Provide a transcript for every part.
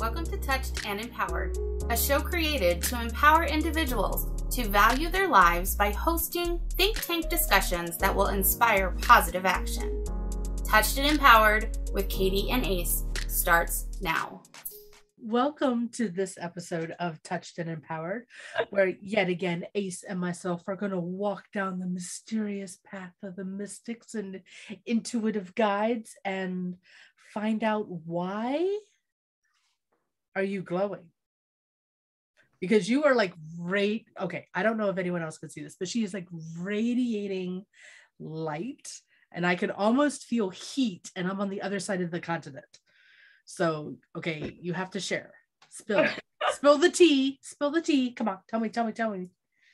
Welcome to Touched and Empowered, a show created to empower individuals to value their lives by hosting think tank discussions that will inspire positive action. Touched and Empowered with Katie and Ace starts now. Welcome to this episode of Touched and Empowered, where yet again, Ace and myself are going to walk down the mysterious path of the mystics and intuitive guides and find out why are you glowing? Because you are like, okay, I don't know if anyone else can see this, but she is like radiating light and I can almost feel heat and I'm on the other side of the continent. So, okay, you have to share. Spill the tea. Come on, tell me.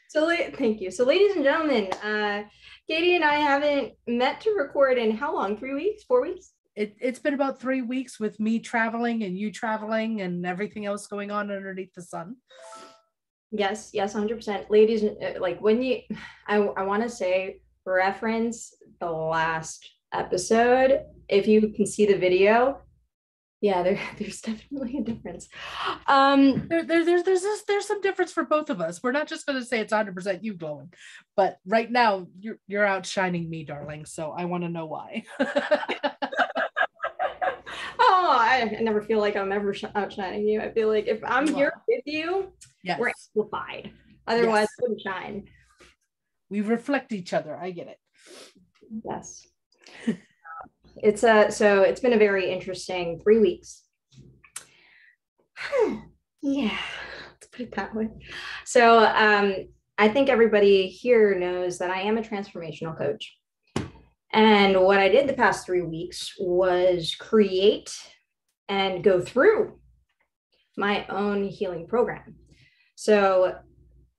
So, thank you. So, ladies and gentlemen, Katie and I haven't met to record in how long? 3 weeks? 4 weeks? It's been about 3 weeks with me traveling and you traveling and everything else going on underneath the sun. Yes, 100%. Ladies, like when I want to say reference the last episode. If you can see the video, yeah, there's definitely a difference. There's some difference for both of us. We're not just going to say it's 100% you glowing, but right now you're outshining me, darling. So I want to know why. Oh, I never feel like I'm ever outshining you. I feel like if I'm here with you, yes, we're amplified. Otherwise, yes, it wouldn't shine. We reflect each other. I get it. Yes. So it's been a very interesting 3 weeks. Yeah, let's put it that way. So I think everybody here knows that I am a transformational coach. And what I did the past 3 weeks was create and go through my own healing program. So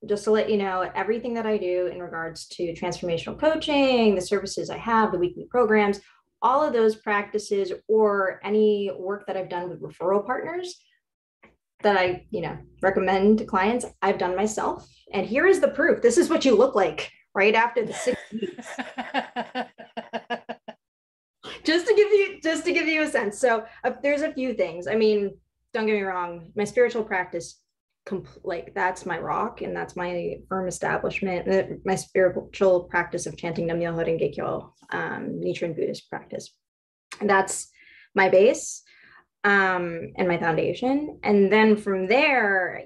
just to let you know, everything that I do in regards to transformational coaching, the services I have, the weekly programs, all of those practices or any work that I've done with referral partners that I, recommend to clients, I've done myself. And here is the proof. This is what you look like right after the 6 weeks. just to give you a sense. So there's a few things. I mean, don't get me wrong. My spiritual practice, that's my rock and that's my firm establishment. My spiritual practice of chanting Nam Myoho Renge Kyo, Nichiren Buddhist practice. And that's my base and my foundation. And then from there,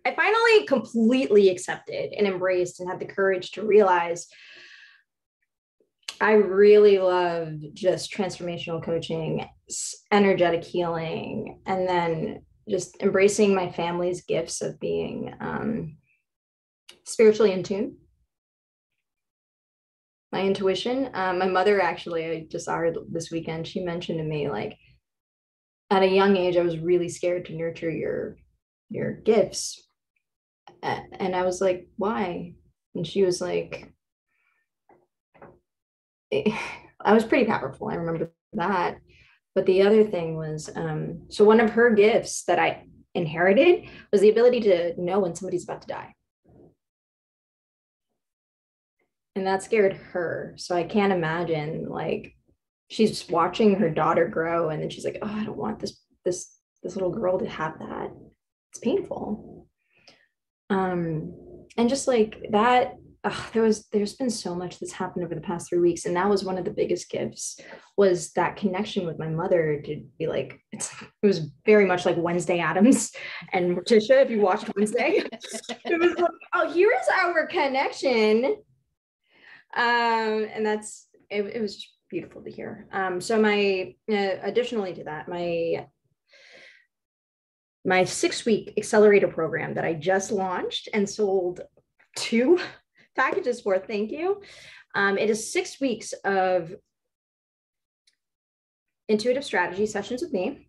I finally completely accepted and embraced and had the courage to realize I really love just transformational coaching, energetic healing, and then just embracing my family's gifts of being spiritually in tune. My intuition. My mother, actually, I just saw her this weekend. She mentioned to me, like, at a young age, I was really scared to nurture your gifts. And I was like, why? And she was like, I was pretty powerful. I remember that. But the other thing was, so one of her gifts that I inherited was the ability to know when somebody's about to die. And that scared her. So I can't imagine, like, she's watching her daughter grow and then she's like, oh, I don't want this little girl to have that. It's painful. And just like that, there's been so much that's happened over the past 3 weeks. And that was one of the biggest gifts, was that connection with my mother to be like, it was very much like Wednesday Addams and Morticia, if you watched Wednesday. It was like, oh, here is our connection. And it was just beautiful to hear. So additionally to that, my 6-week accelerator program that I just launched and sold 2 packages for, thank you. It is 6 weeks of intuitive strategy sessions with me,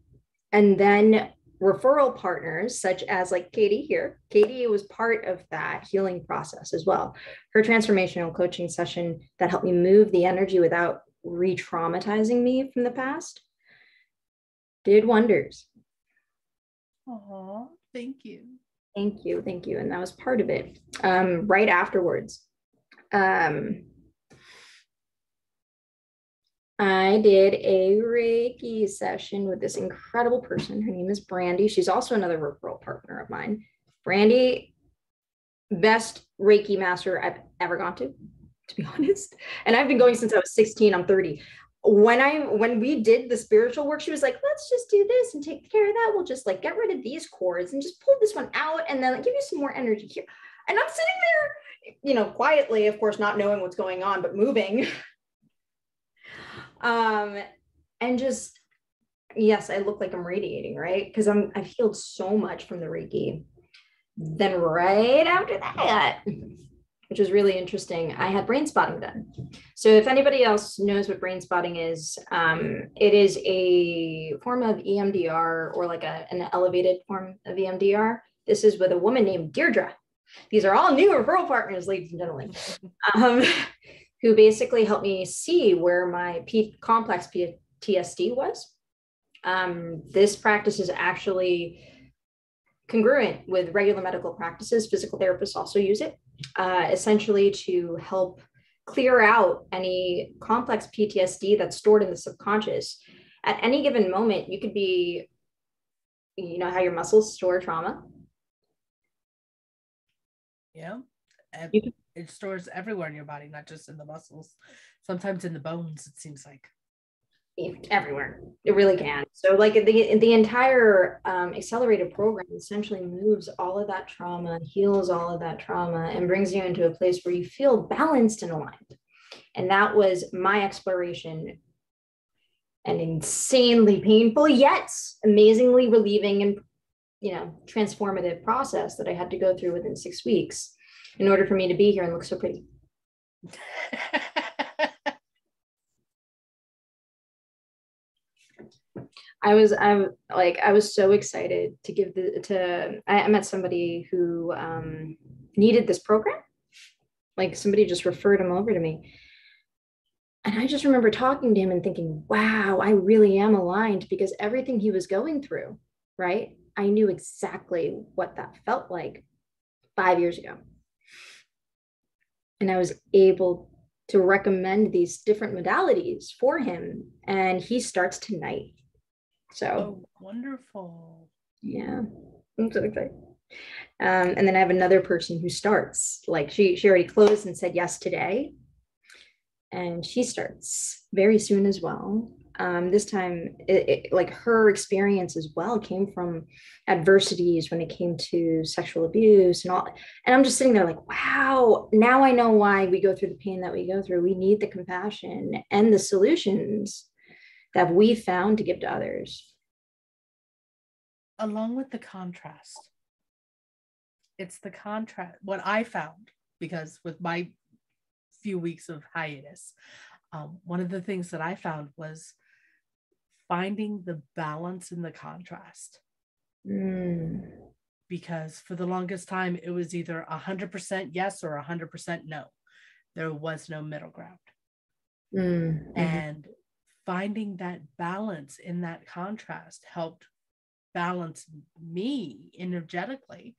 and then referral partners such as like Katie here. Katie was part of that healing process as well. Her transformational coaching session that helped me move the energy without re-traumatizing me from the past did wonders. Oh, thank you. Thank you. And that was part of it. Right afterwards, I did a Reiki session with this incredible person. Her name is Brandy. She's also another referral partner of mine. Brandy, best Reiki master I've ever gone to be honest. And I've been going since I was 16. I'm 30. When we did the spiritual work, she was like, let's just do this and take care of that. We'll just like get rid of these cords and just pull this one out and then give you some more energy here. And I'm sitting there, quietly, of course, not knowing what's going on, but moving. And just, yes, I look like I'm radiating, right? Because I've healed so much from the Reiki. Then right after that, which is really interesting, I had brain spotting done. So if anybody else knows what brain spotting is, it is a form of EMDR, or like an elevated form of EMDR. This is with a woman named Dierdre. These are all new referral partners, ladies and gentlemen, who basically helped me see where my complex PTSD was. This practice is actually congruent with regular medical practices. Physical therapists also use it, essentially to help clear out any complex PTSD that's stored in the subconscious. At any given moment, you could be, how your muscles store trauma. Yeah. It stores everywhere in your body, not just in the muscles. Sometimes in the bones, it seems like. Everywhere. It really can. So like the entire accelerated program essentially moves all of that trauma, heals all of that trauma, and brings you into a place where you feel balanced and aligned. And that was my exploration. An insanely painful yet amazingly relieving and transformative process that I had to go through within 6 weeks in order for me to be here and look so pretty. I was so excited to give I met somebody who needed this program. Like somebody just referred him over to me. And I just remember talking to him and thinking, wow, I really am aligned, because everything he was going through, right? I knew exactly what that felt like 5 years ago. And I was able to recommend these different modalities for him. And he starts tonight. So wonderful. Yeah, I'm so excited. And then I have another person who starts, like she already closed and said yes today. And she starts very soon as well. This time, like her experience as well came from adversities when it came to sexual abuse and all. And I'm just sitting there like, wow, now I know why we go through the pain that we go through. We need the compassion and the solutions that we found to give to others. Along with the contrast. It's the contrast. What I found, because with my few weeks of hiatus, one of the things that I found was finding the balance in the contrast. Because for the longest time, it was either 100% yes or 100% no. There was no middle ground. And finding that balance in that contrast helped balance me energetically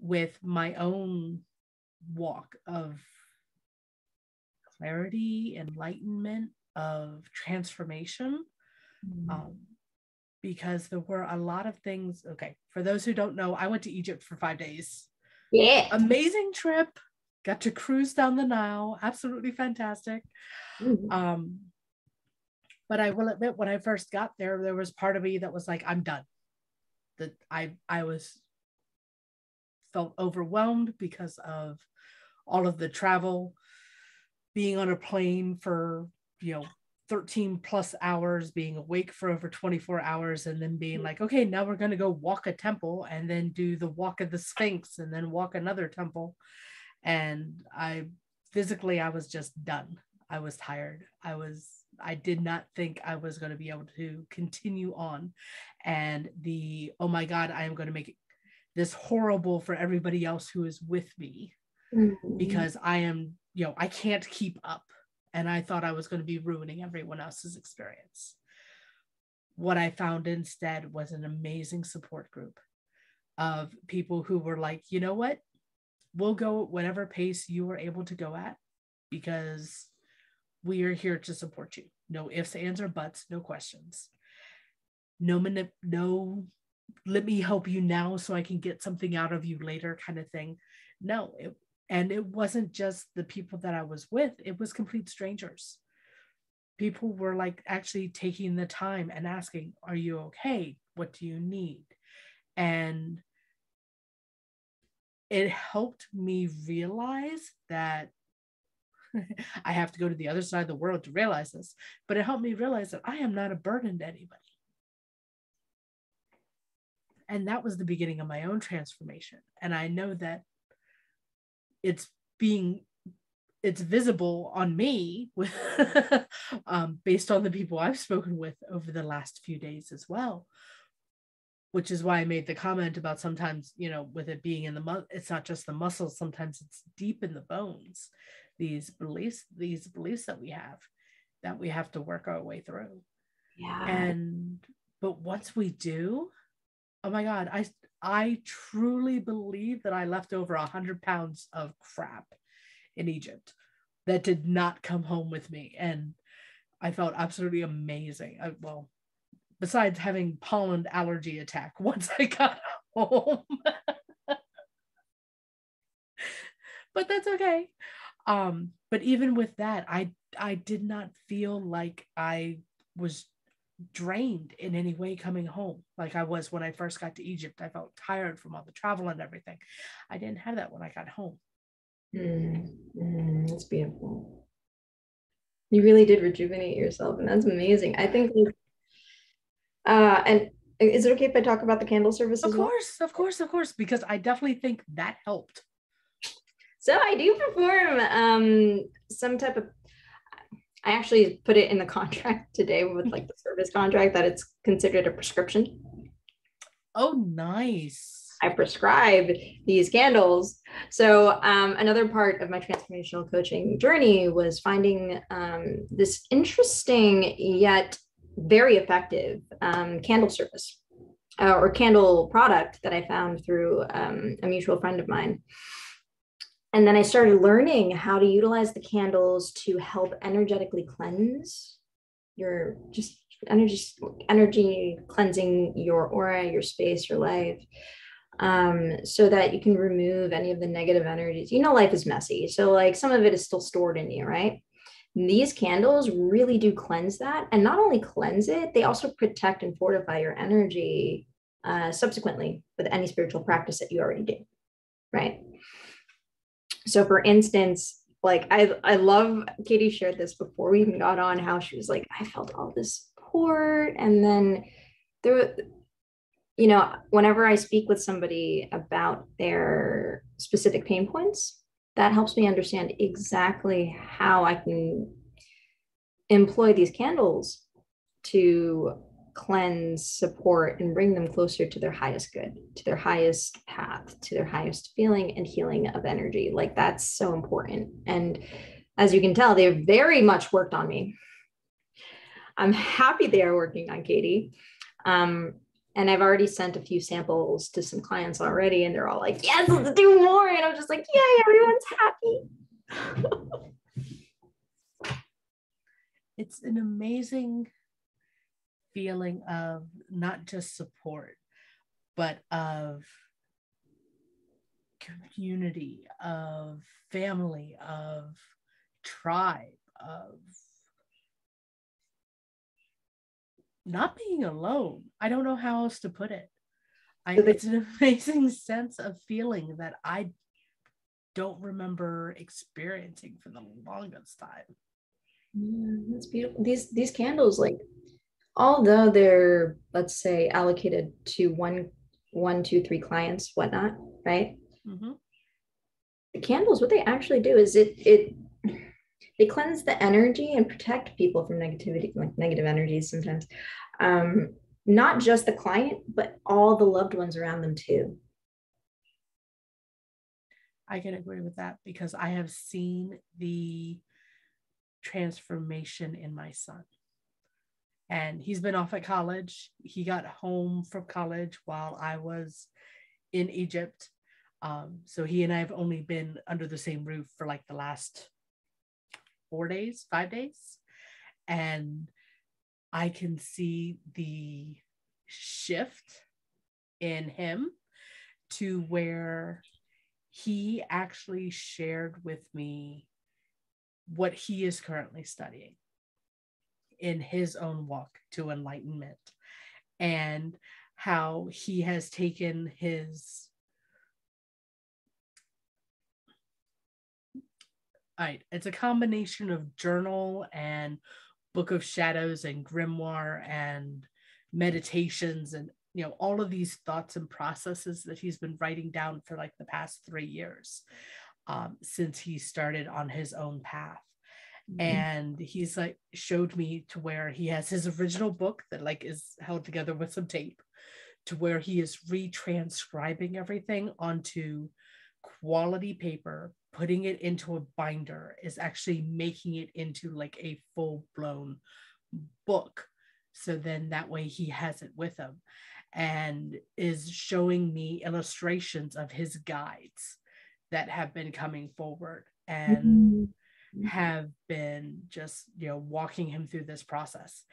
with my own walk of clarity, enlightenment, of transformation. Because there were a lot of things. Okay, for those who don't know, I went to Egypt for 5 days. Yeah. Amazing trip. Got to cruise down the Nile. Absolutely fantastic. But I will admit, when I first got there was part of me that was like, I'm done. That I felt overwhelmed because of all of the travel, being on a plane for 13 plus hours, being awake for over 24 hours, and then being like, okay, now we're going to go walk a temple and then do the walk of the Sphinx and then walk another temple. And I was just done. I was tired. I did not think I was going to be able to continue on. And oh my God, I am going to make this horrible for everybody else who is with me, because I am, I can't keep up. And I thought I was going to be ruining everyone else's experience. What I found instead was an amazing support group of people who were like, you know what? We'll go at whatever pace you were able to go at, because we are here to support you. No ifs, ands, or buts, no questions. No, let me help you now so I can get something out of you later kind of thing. No, and it wasn't just the people that I was with, it was complete strangers. People were like actually taking the time and asking, are you okay? What do you need? And it helped me realize that I have to go to the other side of the world to realize this, but it helped me realize that I am not a burden to anybody. And that was the beginning of my own transformation. And I know that it's visible on me with based on the people I've spoken with over the last few days as well, which is why I made the comment about sometimes, with it being in the it's not just the muscles, sometimes it's deep in the bones, these beliefs that we have to work our way through. Yeah. But once we do, oh my God, I truly believe that I left over 100 pounds of crap in Egypt that did not come home with me. And I felt absolutely amazing. Besides having pollen allergy attack once I got home. But that's okay. But even with that, I did not feel like I was drained in any way coming home like I was when I first got to Egypt. I felt tired from all the travel and everything. I didn't have that when I got home. That's beautiful. You really did rejuvenate yourself, and that's amazing. I think and is it okay if I talk about the candle service as well? Of course, because I definitely think that helped. So I do perform some type of, I actually put it in the contract today with like the service contract that it's considered a prescription. Oh, nice. I prescribe these candles. So another part of my transformational coaching journey was finding this interesting yet very effective candle service or candle product that I found through a mutual friend of mine. And then I started learning how to utilize the candles to help energetically cleanse your just energy cleansing your aura, your space, your life, so that you can remove any of the negative energies. Life is messy. So like some of it is still stored in you, right? And these candles really do cleanse that. And not only cleanse it, they also protect and fortify your energy subsequently with any spiritual practice that you already do, right? So for instance, like I love, Katie shared this before we even got on, how she was like, I felt all this support. And then there, whenever I speak with somebody about their specific pain points, that helps me understand exactly how I can employ these candles to cleanse, support, and bring them closer to their highest good, to their highest path, to their highest feeling and healing of energy. Like that's so important. And as you can tell, they've very much worked on me. I'm happy they are working on Katie. And I've already sent a few samples to some clients already, and they're all like, yes, let's do more. And I'm just like, yay, everyone's happy. It's an amazing feeling of not just support, but of community, of family, of tribe, of not being alone. I don't know how else to put it. It's an amazing sense of feeling that I don't remember experiencing for the longest time. That's beautiful. These candles, like, although they're, let's say, allocated to one, two, three clients, whatnot, right? Mm-hmm. The candles, what they actually do is they cleanse the energy and protect people from negativity, like negative energies sometimes. Not just the client, but all the loved ones around them too. I can agree with that because I have seen the transformation in my son. And he's been off at college. He got home from college while I was in Egypt. So he and I have only been under the same roof for like the last 5 days. And I can see the shift in him to where he actually shared with me what he is currently studying in his own walk to enlightenment, and how he has taken his it's a combination of journal and book of shadows and grimoire and meditations and all of these thoughts and processes that he's been writing down for like the past 3 years, since he started on his own path. And he's like showed me to where he has his original book that like is held together with some tape, to where he is retranscribing everything onto quality paper, putting it into a binder, is actually making it into like a full-blown book. So then that way he has it with him, and is showing me illustrations of his guides that have been coming forward and have been just walking him through this process,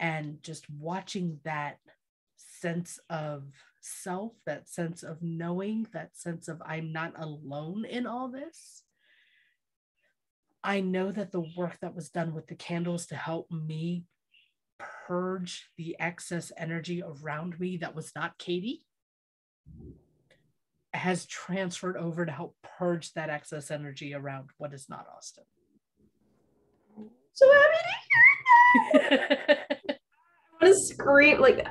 and just watching that sense of self, that sense of knowing, that sense of I'm not alone in all this. I know that the work that was done with the candles to help me purge the excess energy around me that was not Katie has transferred over to help purge that excess energy around what is not Austin. So happy to hear that. I want to scream. Like,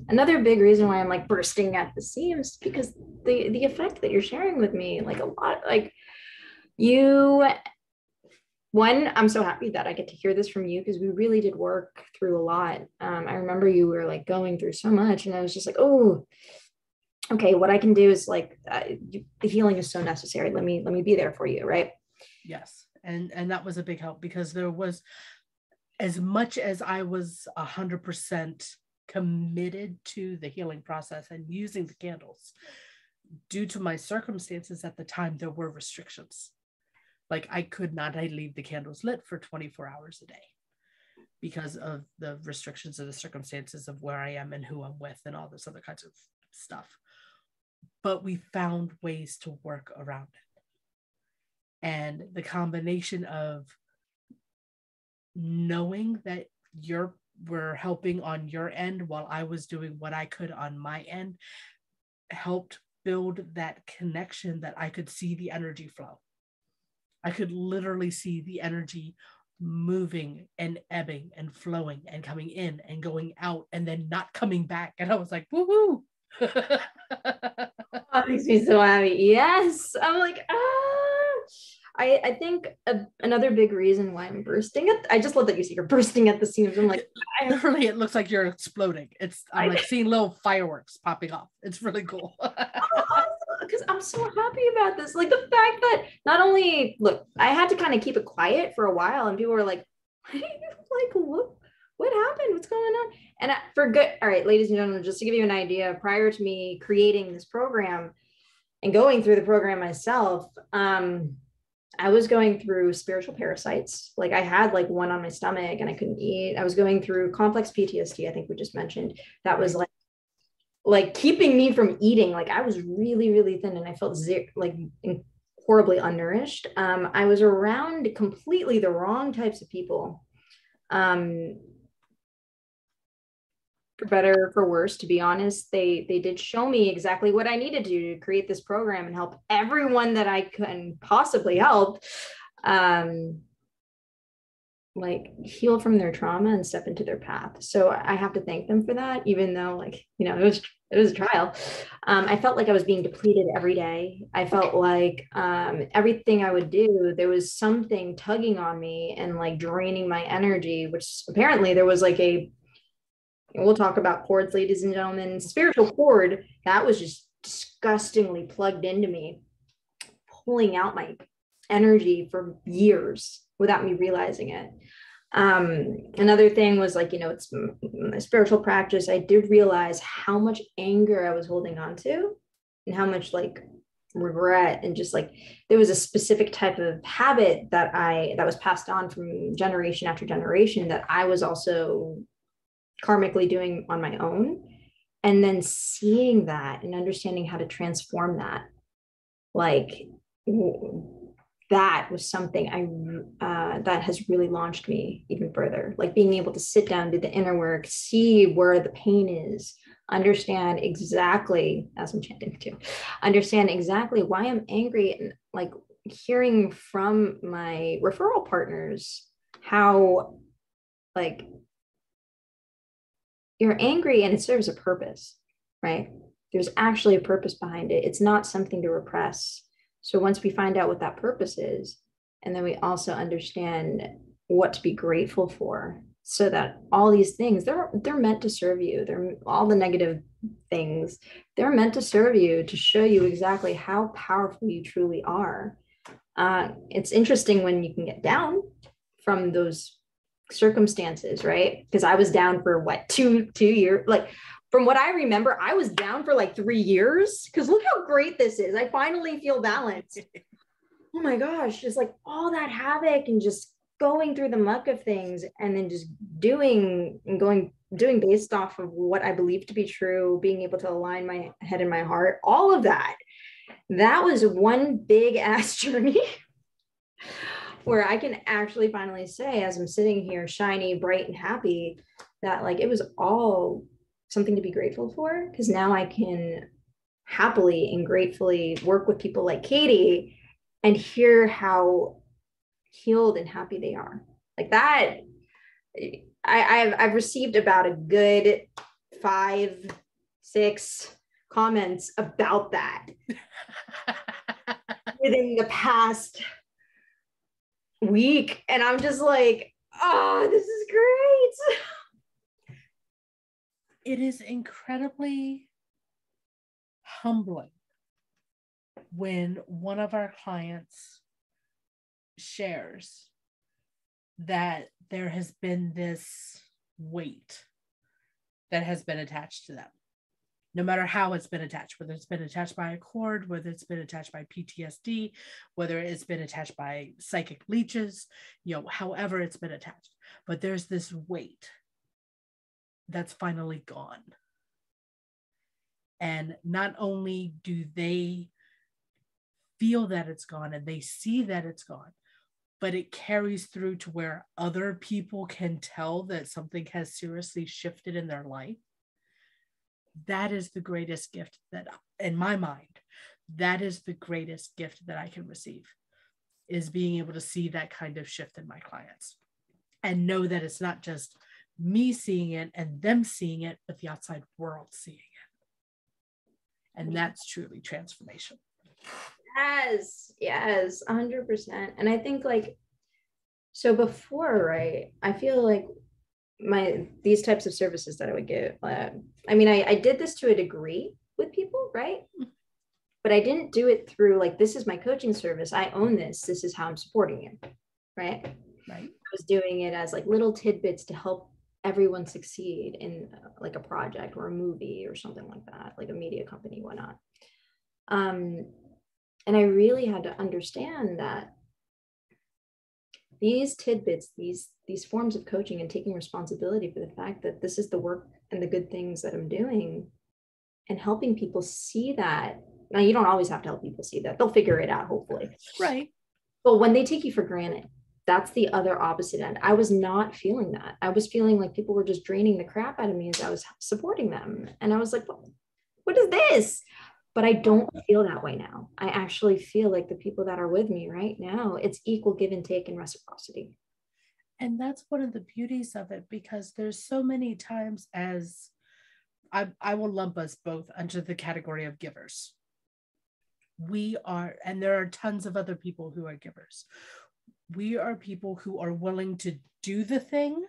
another big reason why I'm like bursting at the seams, because the effect that you're sharing with me, like a lot, like I'm so happy that I get to hear this from you, because we really did work through a lot. I remember you were like going through so much, and I was just like, oh, okay, what I can do is like, the healing is so necessary. Let me be there for you, right? Yes. And that was a big help, because there was, as much as I was 100% committed to the healing process and using the candles, due to my circumstances at the time, there were restrictions. Like I could not leave the candles lit for 24 hours a day because of the restrictions of the circumstances of where I am and who I'm with and all this other kinds of stuff. But we found ways to work around it. And the combination of knowing that we're helping on your end while I was doing what I could on my end helped build that connection, that I could see the energy flow. I could literally see the energy moving and ebbing and flowing and coming in and going out and then not coming back. And I was like, woohoo. That makes me so happy. Yes. I'm like, I think another big reason why I'm bursting I just love that you say you're bursting at the seams. I'm like, literally, it looks like you're exploding. I'm like seeing little fireworks popping off. It's really cool. Because I'm so happy about this. Like the fact that not only, look, I had to kind of keep it quiet for a while, and people were like, what happened? What's going on? And all right, ladies and gentlemen, just to give you an idea, prior to me creating this program and going through the program myself, I was going through spiritual parasites. Like I had like one on my stomach and I couldn't eat. I was going through complex PTSD. I think we just mentioned that was like keeping me from eating. Like I was really, really thin, and I felt horribly undernourished. I was around completely the wrong types of people. For better or for worse, to be honest, they did show me exactly what I needed to do to create this program and help everyone that I can possibly help, like heal from their trauma and step into their path. So I have to thank them for that, even though it was a trial. I felt like I was being depleted every day. I felt like everything I would do, there was something tugging on me and like draining my energy, which apparently there was like we'll talk about cords, ladies and gentlemen, spiritual cord that was just disgustingly plugged into me, pulling out my energy for years without me realizing it. Another thing was it's my spiritual practice. I did realize how much anger I was holding on to and how much regret, and just like there was a specific type of habit that was passed on from generation after generation that I was also karmically doing on my own. And then seeing that and understanding how to transform that, like that was something that has really launched me even further. Like being able to sit down, do the inner work, see where the pain is, understand exactly, as I'm chanting too, understand exactly why I'm angry, and like hearing from my referral partners how like you're angry and it serves a purpose, right? There's actually a purpose behind it. It's not something to repress. So once we find out what that purpose is, and then we also understand what to be grateful for, so that all these things, they're meant to serve you. They're all the negative things, they're meant to serve you, to show you exactly how powerful you truly are. It's interesting when you can get down from those circumstances, right? Because I was down for what, two years, like from what I remember, I was down for like 3 years. Because look how great this is. I finally feel balanced. Oh my gosh, just like all that havoc and just going through the muck of things, and then just doing based off of what I believe to be true, being able to align my head and my heart, all of that. That was one big ass journey where I can actually finally say, as I'm sitting here shiny, bright, and happy, that like it was all something to be grateful for, because now I can happily and gratefully work with people like Katie and hear how healed and happy they are. Like that, I've received about a good 5-6 comments about that within the past week, and I'm just like, oh, this is great. It is incredibly humbling when one of our clients shares that there has been this weight that has been attached to them, no matter how it's been attached, whether it's been attached by a cord, whether it's been attached by PTSD, whether it's been attached by psychic leeches, however it's been attached. But there's this weight that's finally gone. And not only do they feel that it's gone and they see that it's gone, but it carries through to where other people can tell that something has seriously shifted in their life. That is the greatest gift that, in my mind, that is the greatest gift that I can receive, is being able to see that kind of shift in my clients and know that it's not just me seeing it and them seeing it, but the outside world seeing it. And that's truly transformation. Yes, 100%. And I think like, so before, right, I feel like these types of services that I would give, I did this to a degree with people, right? But I didn't do it through like, this is my coaching service, I own this is how I'm supporting you, right? I was doing it as like little tidbits to help everyone succeed in like a project or a movie or something like that, like a media company, whatnot. And I really had to understand that these tidbits, these forms of coaching and taking responsibility for the fact that this is the work and the good things that I'm doing, and helping people see that. Now, you don't always have to help people see that. They'll figure it out, hopefully. Right. But when they take you for granted, that's the other opposite end. I was not feeling that. I was feeling like people were just draining the crap out of me as I was supporting them. And I was like, what is this? But I don't feel that way now. I actually feel like the people that are with me right now, it's equal give and take and reciprocity. And that's one of the beauties of it, because there's so many times, as I will lump us both under the category of givers. We are, and there are tons of other people who are givers. We are people who are willing to do the thing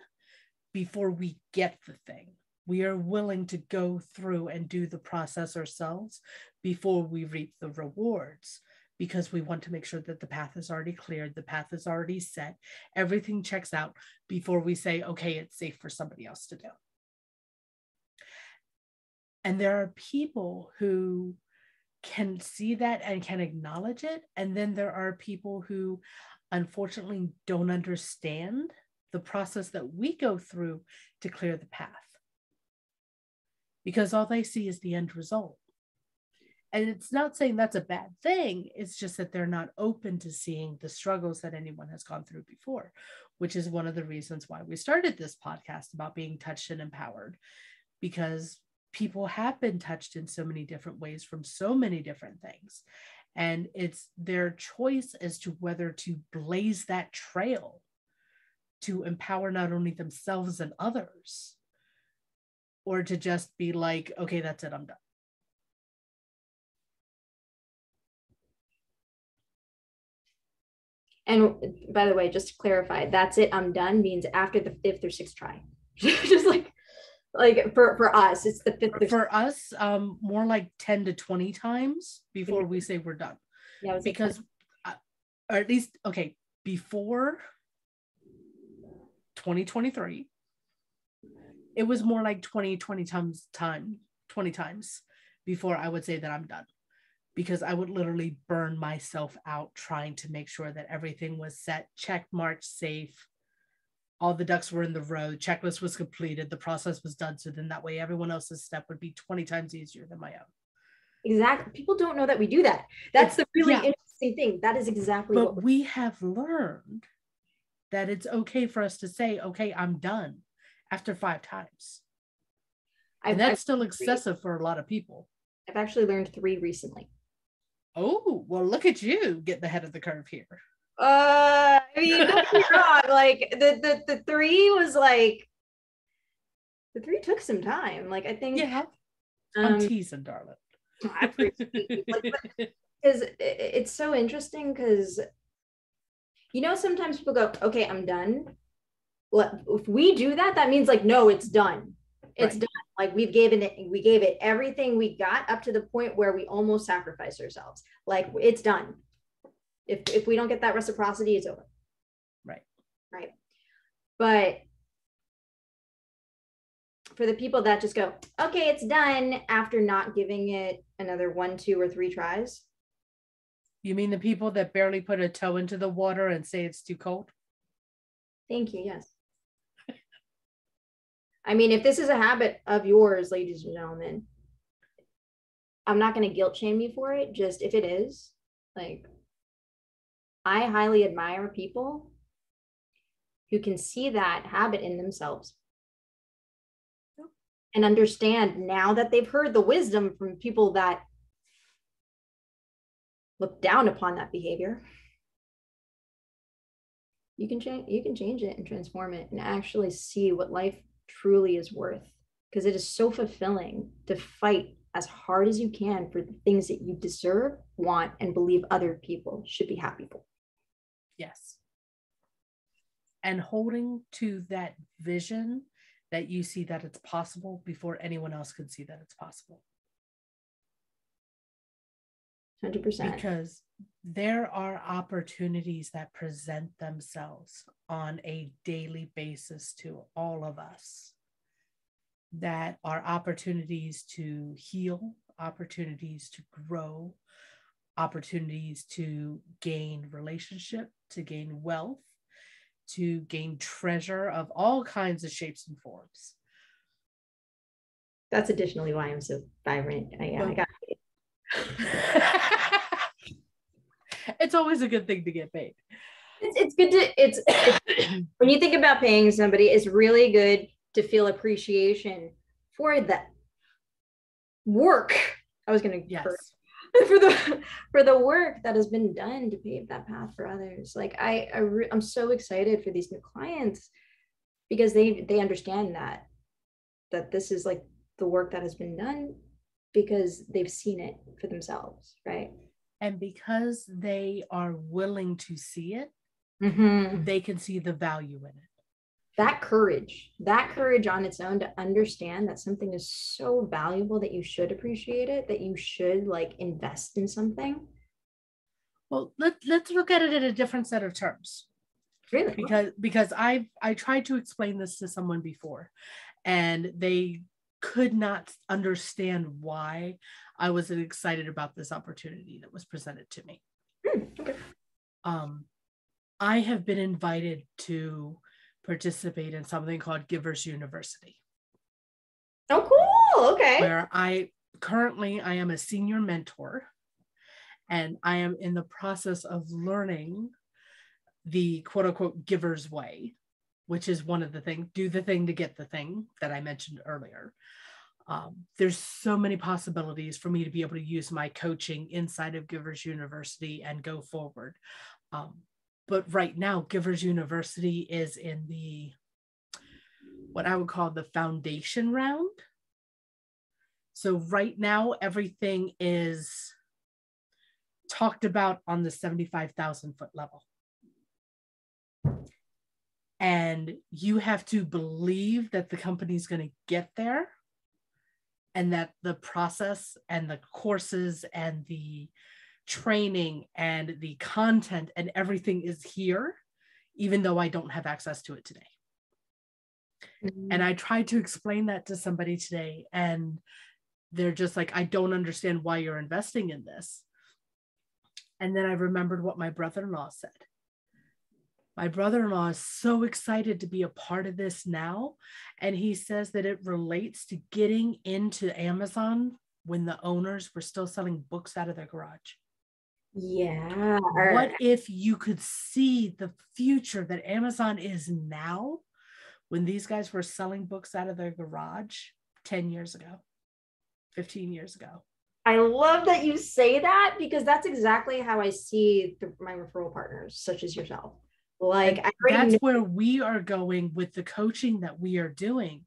before we get the thing. We are willing to go through and do the process ourselves before we reap the rewards, because we want to make sure that the path is already cleared, the path is already set, everything checks out before we say, okay, it's safe for somebody else to do. And there are people who can see that and can acknowledge it. And then there are people who unfortunately don't understand the process that we go through to clear the path, because all they see is the end result. And it's not saying that's a bad thing. It's just that they're not open to seeing the struggles that anyone has gone through before, which is one of the reasons why we started this podcast about being touched and empowered, because people have been touched in so many different ways from so many different things. And it's their choice as to whether to blaze that trail to empower not only themselves and others, or to just be like, okay, that's it, I'm done. And by the way, just to clarify, that's it, I'm done means after the 5th or 6th try. Just like for us, it's the 5th. For us, more like 10 to 20 times before we say we're done. Yeah, because, or at least, okay, before 2023, it was more like 20 times before I would say that I'm done. Because I would literally burn myself out trying to make sure that everything was set, check, marked, safe. All the ducks were in the row, checklist was completed, the process was done. So then that way everyone else's step would be 20 times easier than my own. Exactly. People don't know that we do that. That's the really interesting thing. That is exactly what we have learned, that it's okay for us to say, okay, I'm done after 5 times. And that's still excessive for a lot of people. I've actually learned 3 recently. Oh, well, look at you getting ahead of the curve here. I mean, don't get me wrong. Like the 3 was like, the 3 took some time. Like, I think. Yeah. I'm teasing, darling. Because it's so interesting, because, sometimes people go, okay, I'm done. If we do that, that means like, no, it's done. It's done. Like, we gave it everything we got, up to the point where we almost sacrificed ourselves. Like, it's done. If we don't get that reciprocity, it's over. Right. But for the people that just go, okay, it's done, after not giving it another 1, 2, or 3 tries. You mean the people that barely put a toe into the water and say it's too cold? Thank you. Yes. I mean, if this is a habit of yours, ladies and gentlemen, I'm not going to guilt shame you for it. Just if it is, like, I highly admire people who can see that habit in themselves and understand, now that they've heard the wisdom from people that look down upon that behavior, you can change it and transform it and actually see what life truly is worth, because it is so fulfilling to fight as hard as you can for the things that you deserve, want, and believe other people should be happy for. Yes. And holding to that vision that you see that it's possible before anyone else could see that it's possible. 100%. Because there are opportunities that present themselves on a daily basis to all of us, that are opportunities to heal, opportunities to grow, opportunities to gain relationship, to gain wealth, to gain treasure of all kinds of shapes and forms. That's additionally why I'm so vibrant. I got paid. It's always a good thing to get paid. It's good to, it's when you think about paying somebody, it's really good to feel appreciation for the work. I was going to for the work that has been done to pave that path for others. Like, I'm so excited for these new clients, because they understand that this is like the work that has been done, because they've seen it for themselves, right? And because they are willing to see it, they can see the value in it. That courage on its own, to understand that something is so valuable that you should appreciate it, that you should like invest in something. Well, let's look at it in a different set of terms. Really? Because I tried to explain this to someone before, and they could not understand why I was excited about this opportunity that was presented to me. Okay. I have been invited to participate in something called Givers University. Oh, cool. Okay. Where I am a senior mentor, and I am in the process of learning the quote unquote giver's way, which is one of the things, do the thing to get the thing that I mentioned earlier. There's so many possibilities for me to be able to use my coaching inside of Givers University and go forward. But right now, Givers University is in what I would call the foundation round. So right now, everything is talked about on the 75,000 foot level. And you have to believe that the company is going to get there, and that the process and the courses and the training and the content and everything is here, even though I don't have access to it today. Mm-hmm. And I tried to explain that to somebody today, and they're just like, I don't understand why you're investing in this. And then I remembered what my brother-in-law said. My brother-in-law is so excited to be a part of this now. And he says that it relates to getting into Amazon when the owners were still selling books out of their garage. Yeah. What if you could see the future that Amazon is now when these guys were selling books out of their garage 10 years ago, 15 years ago? I love that you say that, because that's exactly how I see my referral partners, such as yourself. Like, that's where we are going with the coaching that we are doing.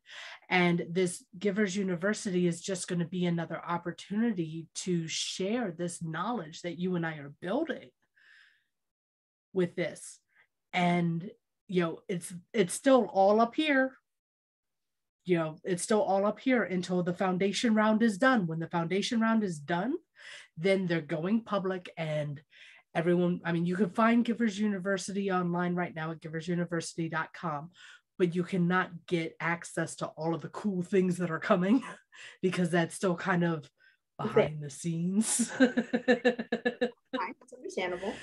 And this Givers University is just going to be another opportunity to share this knowledge that you and I are building with this. And, it's still all up here. It's still all up here until the foundation round is done. When the foundation round is done, then they're going public, and everyone, you can find Givers University online right now at giversuniversity.com, but you cannot get access to all of the cool things that are coming because that's still kind of behind the scenes. That's understandable.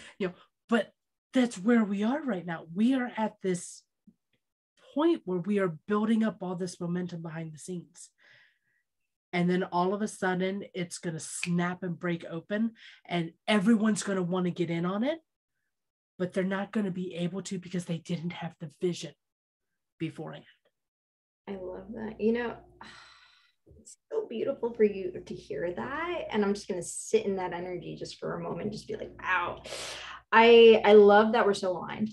But that's where we are right now. We are at this point where we are building up all this momentum behind the scenes. And then all of a sudden it's going to snap and break open, and everyone's going to want to get in on it, but they're not going to be able to because they didn't have the vision beforehand. I love that. It's so beautiful for you to hear that. And I'm just going to sit in that energy just for a moment, just be like, wow. I love that we're so aligned.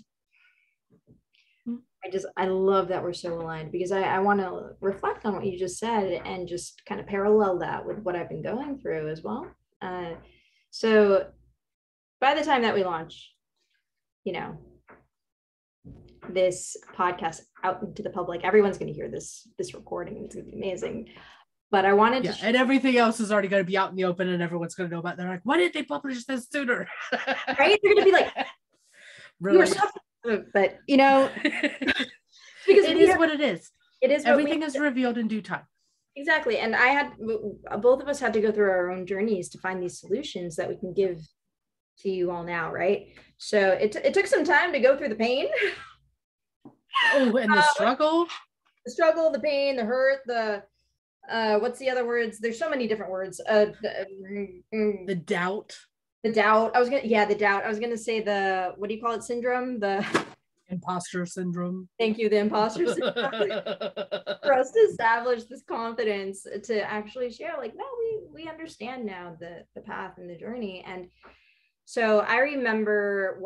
I love that we're so aligned, because I want to reflect on what you just said and just kind of parallel that with what I've been going through as well. So by the time that we launch, this podcast out into the public, everyone's going to hear this recording. It's going to be amazing. But I wanted to, and everything else is already going to be out in the open, and everyone's going to know about it. They're like, why didn't they publish this sooner? Right? They're going to be like, really? But because it is what it is. It is. Everything is revealed in due time. Exactly. And both of us had to go through our own journeys to find these solutions that we can give to you all now, right? So it took some time to go through the pain. Oh, and the struggle. The struggle, the pain, the hurt, the what's the other words? There's so many different words. The doubt. The doubt. The doubt. I was gonna say what do you call it? Syndrome. The imposter syndrome. Thank you. The imposter syndrome. For us to establish this confidence to actually share, like, no, we understand now the path and the journey. And so I remember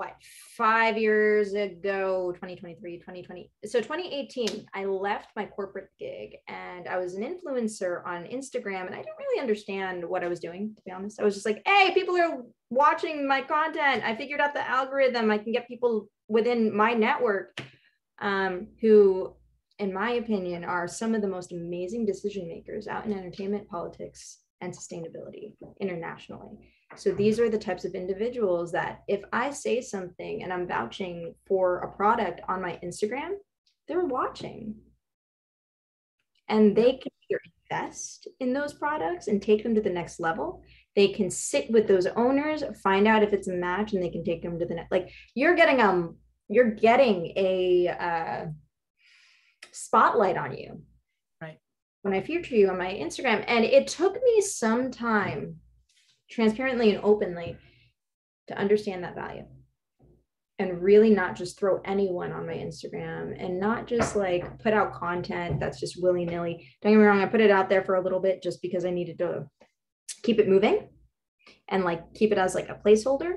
5 years ago, 2023, 2020. So 2018, I left my corporate gig and I was an influencer on Instagram, and I didn't really understand what I was doing, to be honest. I was just like, hey, people are watching my content. I figured out the algorithm. I can get people within my network who, in my opinion, are some of the most amazing decision makers out in entertainment, politics, and sustainability internationally. So these are the types of individuals that if I say something and I'm vouching for a product on my Instagram, they're watching. And they can be your invest in those products and take them to the next level. They can sit with those owners, find out if it's a match, and they can take them to the next. Like you're getting a spotlight on you. Right. When I feature you on my Instagram, and it took me some time, transparently and openly, to understand that value. And really not just throw anyone on my Instagram and not just like put out content that's just willy-nilly. Don't get me wrong, I put it out there for a little bit just because I needed to keep it moving and like keep it as like a placeholder.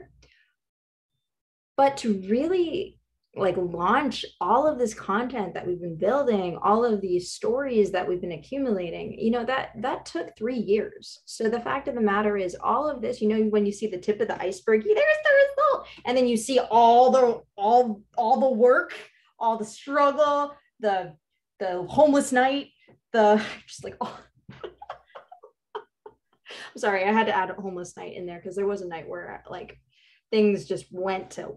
But to really like launch all of this content that we've been building, all of these stories that we've been accumulating, you know, that took 3 years. So the fact of the matter is all of this, you know, when you see the tip of the iceberg, there's the result. And then you see all the work, all the struggle, the homeless night, the just like, oh. I'm sorry, I had to add a homeless night in there because there was a night where like things just went to,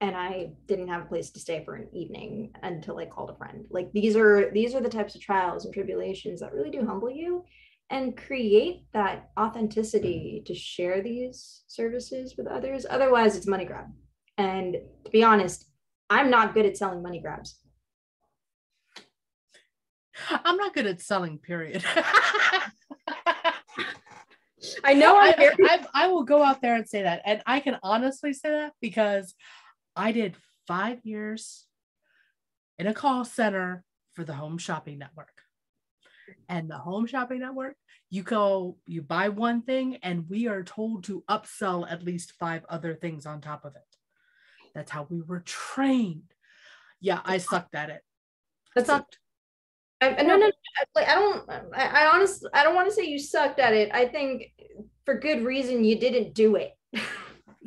and I didn't have a place to stay for an evening until I called a friend. Like these are the types of trials and tribulations that really do humble you and create that authenticity to share these services with others. Otherwise, it's money grab. And to be honest, I'm not good at selling money grabs. I'm not good at selling, period. I know I will go out there and say that. And I can honestly say that because I did 5 years in a call center for the Home Shopping Network. And the Home Shopping Network, you buy one thing and we are told to upsell at least 5 other things on top of it. That's how we were trained. Yeah, I sucked at it. I sucked. No. Like, I honestly, I don't want to say you sucked at it. I think for good reason you didn't do it.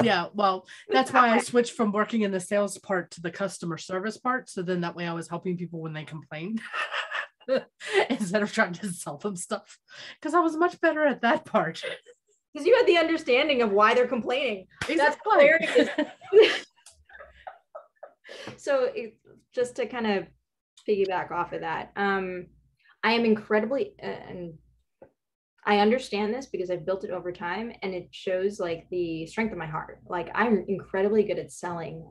Yeah, well, that's why I switched from working in the sales part to the customer service part. So then that way I was helping people when they complained instead of trying to sell them stuff, because I was much better at that part. Because you had the understanding of why they're complaining. Exactly. That's hilarious. So just to kind of piggyback off of that, I am incredibly, and I understand this because I've built it over time, and it shows like the strength of my heart. Like I'm incredibly good at selling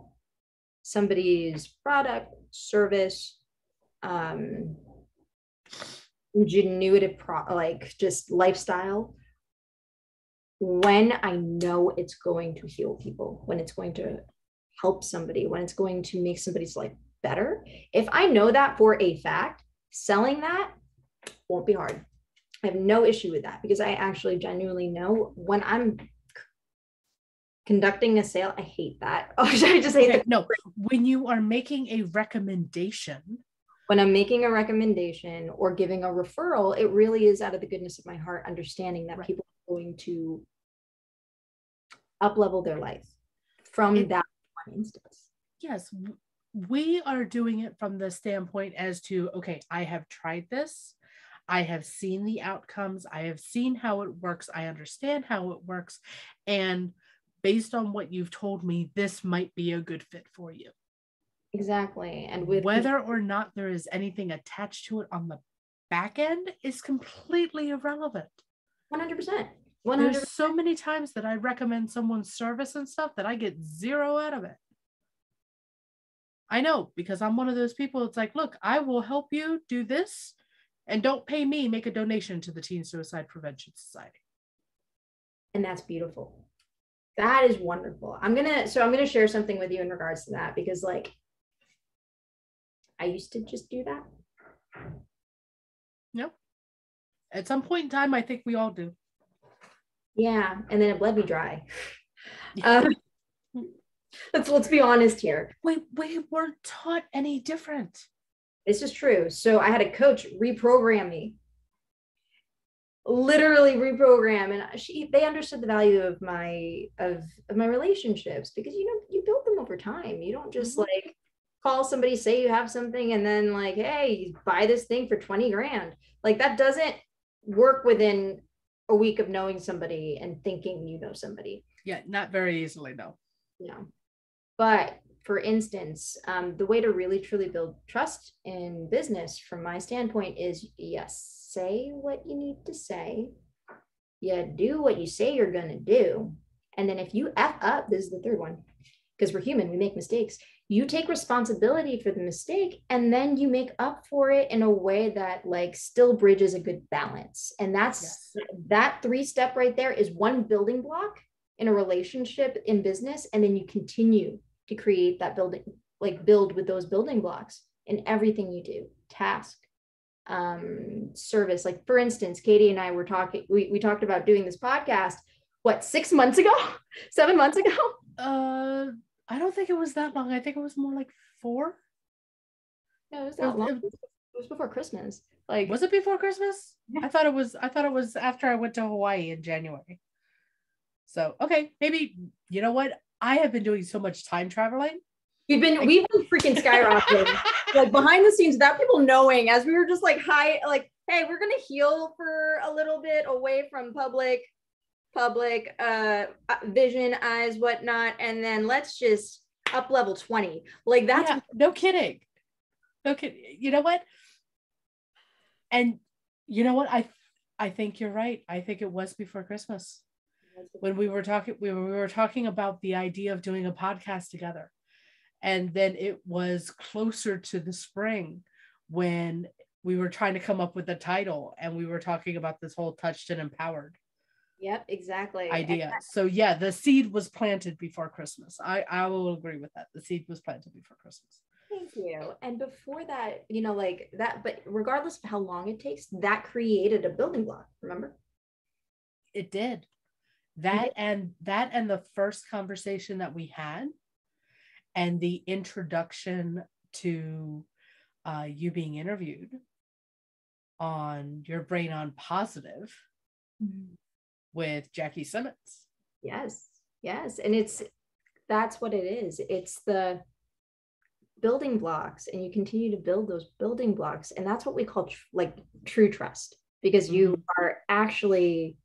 somebody's product, service, ingenuitive, like just lifestyle, when I know it's going to heal people, when it's going to help somebody, when it's going to make somebody's life better. If I know that for a fact, selling that won't be hard. I have no issue with that because I actually genuinely know when I'm conducting a sale, I hate that. Oh, I just hate that. No, when you are making a recommendation. When I'm making a recommendation or giving a referral, it really is out of the goodness of my heart, understanding that people are going to up-level their life from that one instance. Yes, we are doing it from the standpoint as to, okay, I have tried this. I have seen the outcomes. I have seen how it works. I understand how it works. And based on what you've told me, this might be a good fit for you. Exactly. And with whether or not there is anything attached to it on the back end is completely irrelevant. 100%. There's so many times that I recommend someone's service and stuff that I get zero out of it. I know, because I'm one of those people. It's like, look, I will help you do this, and don't pay me, make a donation to the Teen Suicide Prevention Society. And that's beautiful. That is wonderful. I'm going to share something with you in regards to that, because like, I used to just do that. Yep. At some point in time, I think we all do. Yeah. And then it bled me dry. Let's be honest here. We weren't taught any different. This is true. So I had a coach reprogram me, literally reprogram, and they understood the value of my relationships, because you build them over time. You don't just like call somebody, say you have something, and then like, hey, buy this thing for 20 grand. Like that doesn't work within a week of knowing somebody and thinking you know somebody. Yeah, not very easily, no. No. But for instance, the way to really truly build trust in business from my standpoint is, yes, say what you need to say, you do what you say you're going to do. And then if you F up, this is the third one, because we're human, we make mistakes. You take responsibility for the mistake, and then you make up for it in a way that like still bridges a good balance. And that's that 3-step right there is one building block in a relationship, in business. And then you continue to create that building, like build with those building blocks in everything you do, task, service. Like for instance, Katie and I were talking, we talked about doing this podcast, what, 6 months ago, 7 months ago? I don't think it was that long. I think it was more like 4. No, it was that long. It was before Christmas. Like, was it before Christmas? Yeah. I thought it was after I went to Hawaii in January. So okay, maybe, you know what? I have been doing so much time traveling. We've been freaking skyrocketing. Like behind the scenes, without people knowing, as we were just like, hi, like, hey, we're gonna heal for a little bit away from public vision, eyes, whatnot, and then let's just up level 20. Like that's no kidding. You know what? And you know what? I think you're right. I think it was before Christmas when we were talking about the idea of doing a podcast together. And then it was closer to the spring when we were trying to come up with a title, and we were talking about this whole touched and empowered. Yep, exactly. Idea. So yeah, the seed was planted before Christmas. I will agree with that. The seed was planted before Christmas. Thank you. And before that, you know, like that, but regardless of how long it takes, that created a building block, remember? It did. That and the first conversation that we had, and the introduction to you being interviewed on Your Brain on Positive with Jackie Simmons. Yes. And that's what it is. It's the building blocks, and you continue to build those building blocks. And that's what we call like true trust, because you are actually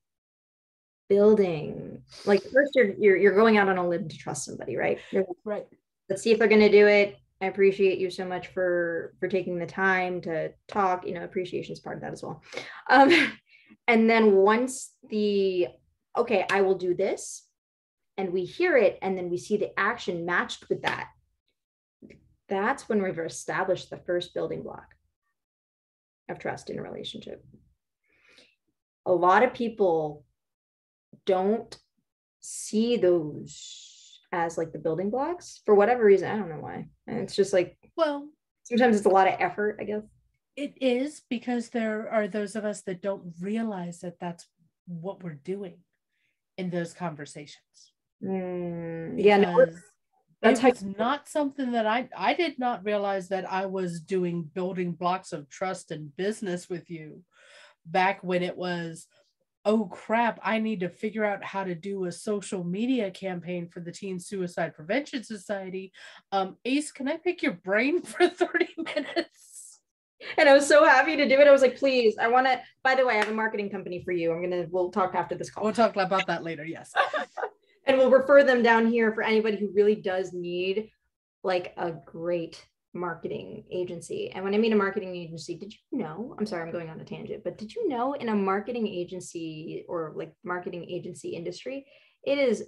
building, like first you're going out on a limb to trust somebody, right? Right. Let's see if they're going to do it. I appreciate you so much for taking the time to talk. You know, appreciation is part of that as well. And then once okay, I will do this, and we hear it, and then we see the action matched with that, that's when we've established the first building block of trust in a relationship. A lot of people don't see those as like the building blocks for whatever reason. I don't know why. And it's just like, well, sometimes it's a lot of effort, I guess. It is, because there are those of us that don't realize that that's what we're doing in those conversations. Yeah, no, that's not something that I did not realize that I was doing building blocks of trust and business with you back when it was, oh crap, I need to figure out how to do a social media campaign for the Teen Suicide Prevention Society. Ace, can I pick your brain for 30 minutes? And I was so happy to do it. I was like, please, I want to, by the way, I have a marketing company for you. We'll talk after this call. We'll talk about that later. Yes. And we'll refer them down here for anybody who really does need like a great marketing agency. And when I mean a marketing agency, did you know, I'm sorry, I'm going on a tangent, but did you know in a marketing agency or like marketing agency industry, it is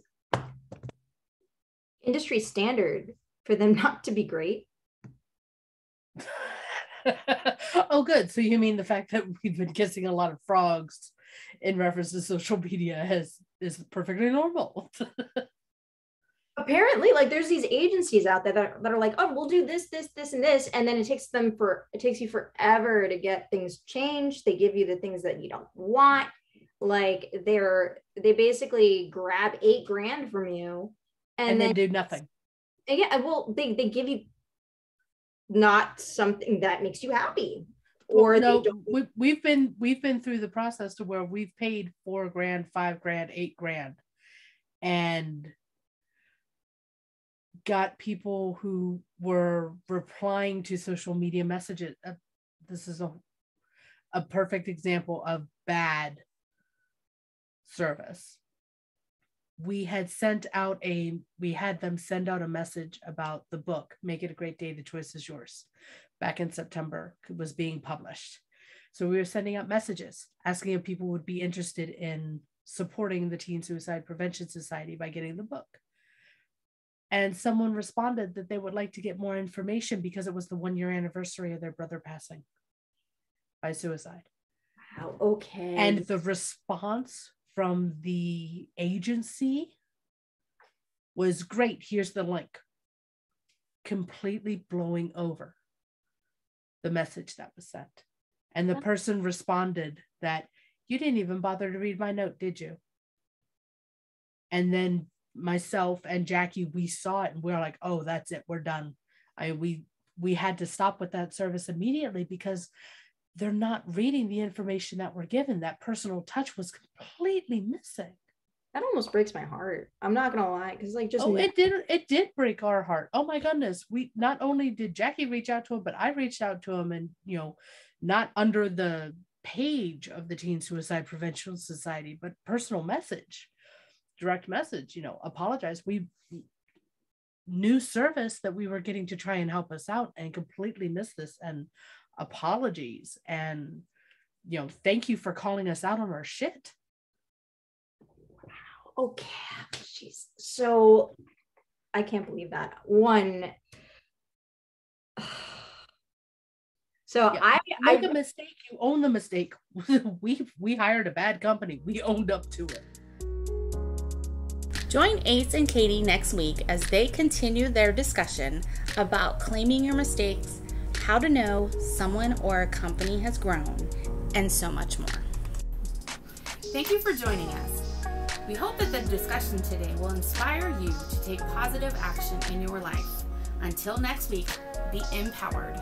industry standard for them not to be great? Oh, good. So you mean the fact that we've been kissing a lot of frogs in reference to social media is perfectly normal? Apparently, like there's these agencies out there that are like, oh, we'll do this, and this, and then it takes you forever to get things changed. They give you the things that you don't want. Like they basically grab $8,000 from you and then do nothing. Yeah, well, they give you not something that makes you happy. Or no, we've been through the process to where we've paid $4,000, $5,000, $8,000, and got people who were replying to social media messages. This is a perfect example of bad service. We had them send out a message about the book, Make It a Great Day, The Choice is Yours, back in September. It was being published. So we were sending out messages asking if people would be interested in supporting the Teen Suicide Prevention Society by getting the book. And someone responded that they would like to get more information because it was the 1-year anniversary of their brother passing by suicide. Wow, okay. And the response from the agency was great. Here's the link. Completely blowing over the message that was sent. And the person responded that, you didn't even bother to read my note, did you? And then myself and Jackie, we saw it and we were like, oh, that's it. We're done. We had to stop with that service immediately because they're not reading the information that we're given. That personal touch was completely missing. That almost breaks my heart. I'm not gonna lie, because like just it did break our heart. Oh my goodness. We not only did Jackie reach out to him, but I reached out to him, and not under the page of the Teen Suicide Prevention Society, but personal message, direct message, apologize. We new service that we were getting to try and help us out and completely missed this, and apologies, and thank you for calling us out on our shit. Okay, jeez. So I can't believe that. So yeah, I make a mistake, you own the mistake. we hired a bad company. We owned up to it. Join Ace and Katie next week as they continue their discussion about claiming your mistakes, how to know someone or a company has grown, and so much more. Thank you for joining us. We hope that the discussion today will inspire you to take positive action in your life. Until next week, be empowered.